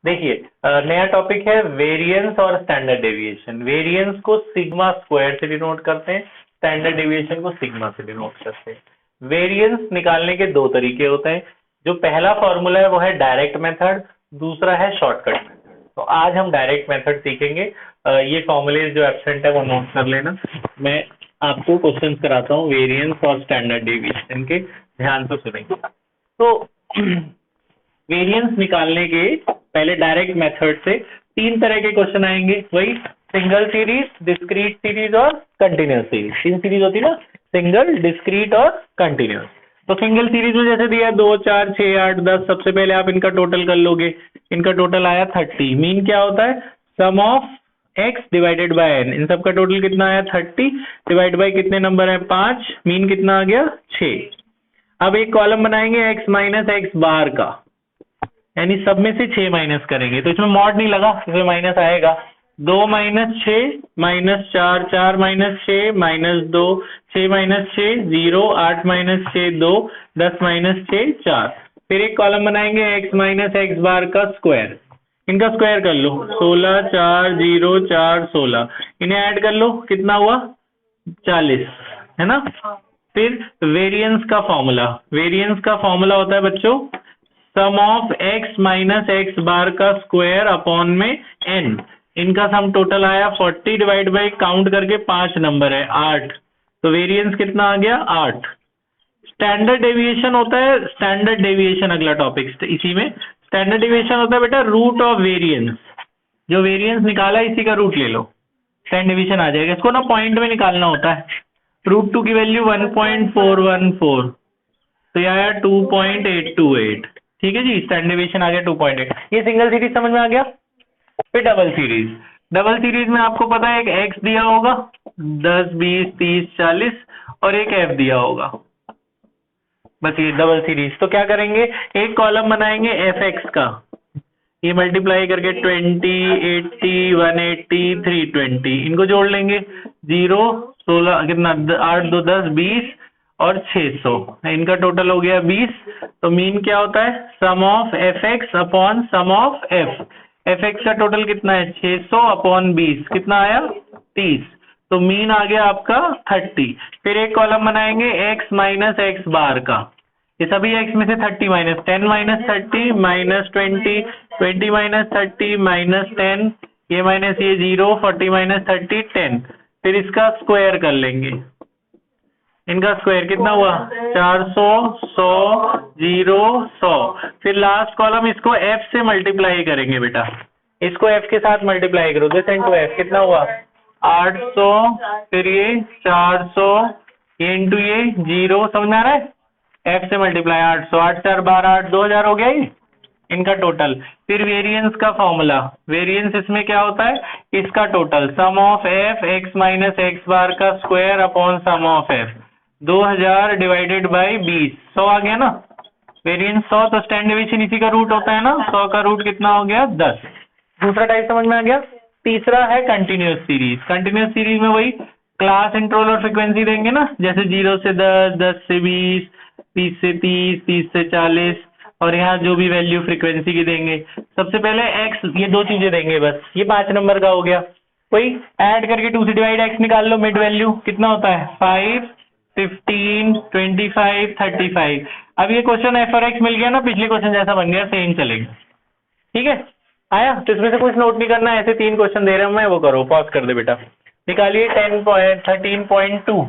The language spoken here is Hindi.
देखिए नया टॉपिक है वेरिएंस और स्टैंडर्ड डेविएशन। वेरिएंस को सिग्मा स्क्वायर से डिनोट करते हैं, स्टैंडर्ड डेविएशन को सिग्मा से डिनोट करते हैं। वेरिएंस निकालने के दो तरीके होते हैं। जो पहला फॉर्मूला है वो है डायरेक्ट मेथड, दूसरा है शॉर्टकट मेथड। तो आज हम डायरेक्ट मेथड सीखेंगे। ये फॉर्मूले जो एब्सेंट है वो नोट कर लेना। मैं आपको क्वेश्चन कराता हूँ वेरिएंस और स्टैंडर्ड डेविएशन के, ध्यान से सुनेंगे। तो वेरिएंस निकालने के पहले डायरेक्ट मेथड से तीन तरह के क्वेश्चन आएंगे, वही सिंगल सीरीज, डिस्क्रीट सीरीज और कंटिन्यूस सीरीज। तीन सीरीज होती है ना, सिंगल, डिस्क्रीट और कंटिन्यूस। तो सिंगल सीरीज में जैसे दिया 2, 4, 6, 8, 10, सबसे पहले आप इनका टोटल कर लोगे। इनका टोटल आया 30। मीन क्या होता है? Sum of x divided by n। इन सबका टोटल कितना आया? 30 डिवाइड बाय कितने नंबर है? 5। मीन कितना आ गया? 6। अब एक कॉलम बनाएंगे x माइनस एक्स बार का, यानी सब में से 6 माइनस करेंगे। तो इसमें मॉड नहीं लगा, इसमें माइनस आएगा। 2 minus 6 minus 4, 4 minus 6 minus 2, 6 minus 6 0, 8 minus 6 2, 10 minus 6 4। फिर एक कॉलम बनाएंगे x माइनस एक्स बार का स्क्वायर। इनका स्क्वायर कर लो, 16 4 0 4 16। इन्हें ऐड कर लो, कितना हुआ? 40, है ना। फिर वेरिएंस का फॉर्मूला, वेरिएंस का फॉर्मूला होता है बच्चों सम of x minus x bar का स्क्वायर अपॉन में n। इनका सम टोटल आया 40 डिवाइड बाई काउंट करके 5 नंबर है 8। तो वेरिएंस कितना आ गया? 8। स्टैंडर्ड डेविएशन होता है, स्टैंडर्ड डेविएशन अगला टॉपिक इसी में। स्टैंडर्ड डेविएशन होता है बेटा रूट ऑफ वेरिएंस। जो वेरिएंस निकाला इसी का रूट ले लो, स्टैंडर्ड डेविएशन आ जाएगा। इसको ना पॉइंट में निकालना होता है। √2 की वैल्यू 1.414, तो ये आया 2.828। ठीक है जी, स्टैंडर्ड डेविएशन आ गया 2.8। ये सिंगल सीरीज समझ में आ गया। फिर डबल सीरीज, डबल सीरीज में आपको पता है एक x दिया होगा 10 20 30 40 और एक f दिया होगा, बस ये डबल सीरीज। तो क्या करेंगे, एक कॉलम बनाएंगे fx का, ये मल्टीप्लाई करके 20 80 180 320, इनको जोड़ लेंगे। 0 16 कितना 8 2 10 20 और 600, इनका टोटल हो गया 20। तो मीन क्या होता है? Sum of fx upon sum of f। fx का टोटल कितना है? 600 अपॉन 20, कितना आया? 30। तो मीन आ गया आपका 30। फिर एक कॉलम बनाएंगे x माइनस एक्स बार का, ये सभी x में से 30 minus 10 minus 30 minus 20 20 minus 30 minus 10, ये माइनस ये 0 40 माइनस 30 10। फिर इसका स्क्वायर कर लेंगे। इनका स्क्वायर कितना हुआ? 400 100 0 100। फिर लास्ट कॉलम इसको f से मल्टीप्लाई करेंगे बेटा, इसको f के साथ मल्टीप्लाई करो, दिस इनटू f कितना हुआ? 800। फिर ये 400, ये इंटू ये 0, समझ में आ रहा है? f से मल्टीप्लाई 800, 8 4 12 8 2000 हो गया ये इनका टोटल। फिर वेरिएंस का फॉर्मूला, वेरिएंस इसमें क्या होता है? इसका total sum of f x minus x bar का square upon sum of f। 2000 divided by 20, 100 आ गया ना। वेरिएंस 100, तो स्टैंडर्ड डेविएशन इसी का रूट होता है ना। 100 का रूट कितना हो गया? 10। दूसरा टाइप समझ में आ गया। तीसरा है कंटिन्यूस सीरीज। कंटिन्यूस सीरीज में वही क्लास, इंटरवल और फ्रीक्वेंसी देंगे ना, जैसे 0 से 10 10 से 20 20 से 30 30 से 40, और यहाँ जो भी वैल्यू फ्रीक्वेंसी की देंगे। सबसे पहले x, ये दो चीजें देंगे बस, ये 5 नंबर का हो गया। वही ऐड करके 2 से डिवाइड x निकाल लो, मिड वैल्यू कितना होता है? 5 15 25 35। अब ये क्वेश्चन f और x मिल गया ना, पिछले क्वेश्चन जैसा बन गया, सेम चलेगा। ठीक है, आया? तो इसमें से कुछ नोट नहीं करना है, ऐसे 3 क्वेश्चन दे रहा हूं मैं, वो करो, पॉज कर दे बेटा। निकालिए 13.2।